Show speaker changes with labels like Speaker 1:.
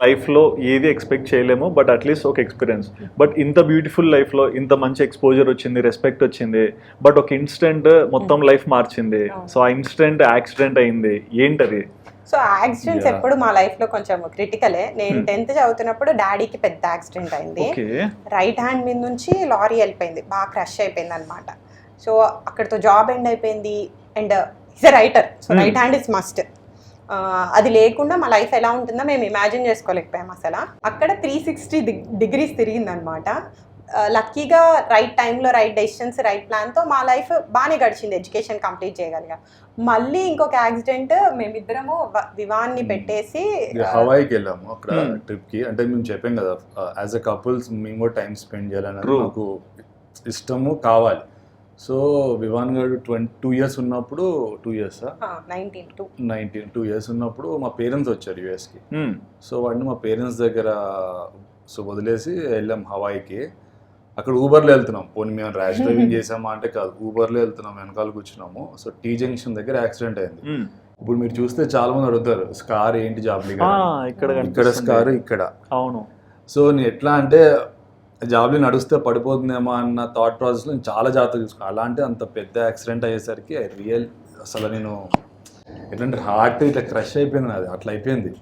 Speaker 1: లైఫ్లో ఏది ఎక్స్పెక్ట్ చేయలేము, బట్ అట్లీస్ట్ ఒక ఎక్స్పీరియన్స్. బట్ ఇంత బ్యూటిఫుల్ లైఫ్లో ఇంత మంచి ఎక్స్పోజర్ వచ్చింది, రెస్పెక్ట్ వచ్చింది, బట్ ఒక ఇన్సిడెంట్ మొత్తం లైఫ్ మార్చింది. సో ఆ ఇన్సిడెంట్ యాక్సిడెంట్ అయింది, ఏంటది?
Speaker 2: సో యాక్సిడెంట్స్ ఎప్పుడు మా లైఫ్ లో కొంచెం క్రిటికలే. నేను 10th చదువుతున్నప్పుడు డాడీకి పెద్ద యాక్సిడెంట్ అయింది. రైట్ హ్యాండ్ మీద నుంచి లారీ వెళ్ళిపోయింది, బాగా క్రష్ అయిపోయింది అనమాట. సో అక్కడితో జాబ్ ఎండ్ అయిపోయింది. And is a writer, so right hand is must. అది లేకుండా మా లైఫ్ ఎలా ఉంటుందో మేము ఇమాజిన్ చేసుకోలేకపోయాం అసలు. అక్కడ 360 degrees తిరిగిందనమాట. లక్కీగా రైట్ టైంలో రైట్ డెసిషన్స్, రైట్ ప్లాన్తో మా లైఫ్ బాగానే గడిచింది, ఎడ్యుకేషన్ కంప్లీట్ చేయగలిగా. మళ్ళీ ఇంకొక యాక్సిడెంట్, మేమిద్దరము వివాన్ని పెట్టేసి
Speaker 3: హవాయికి వెళ్ళాము. అక్కడ ట్రిప్కి, అంటే మేము చెప్పాం కదా యాజ్ అ కపుల్స్ మేము కూడా టైం స్పెండ్ చేయాలనేది మాకు ఇష్టము కావాలి. సో వివాన్ గారు 2 years ఉన్నప్పుడు 2 years 2 years ఉన్నప్పుడు మా పేరెంట్స్ వచ్చారు యూఎస్కి. సో వాడిని మా పేరెంట్స్ దగ్గర వదిలేసి వెళ్ళాం హవాయికి. అక్కడ ఊబర్లో వెళ్తున్నాం. పోనీ మేము ర్యాష్ డ్రైవింగ్ చేసామా అంటే కాదు, ఊబర్లో వెళ్తున్నాం, వెనకాల కూర్చున్నాము. సో టీ జంక్షన్ దగ్గర యాక్సిడెంట్ అయింది. ఇప్పుడు మీరు చూస్తే చాలా మంది అడుగుతారు స్కార్ ఏంటి జాబ్లీ, ఇక్కడ స్కార్ ఇక్కడ. అవును. సో నేను ఎట్లా అంటే జాబ్లీ నడుస్తే పడిపోతుందేమో అన్న థాట్ ప్రాసెస్లో నేను చాలా జాగ్రత్తగా చూసుకున్నాను. అలాంటి అంత పెద్ద యాక్సిడెంట్ అయ్యేసరికి అసలు నేను ఎట్లంటే హార్ట్ ఇట్లా క్రష్ అయిపోయింది, అది అట్లా అయిపోయింది.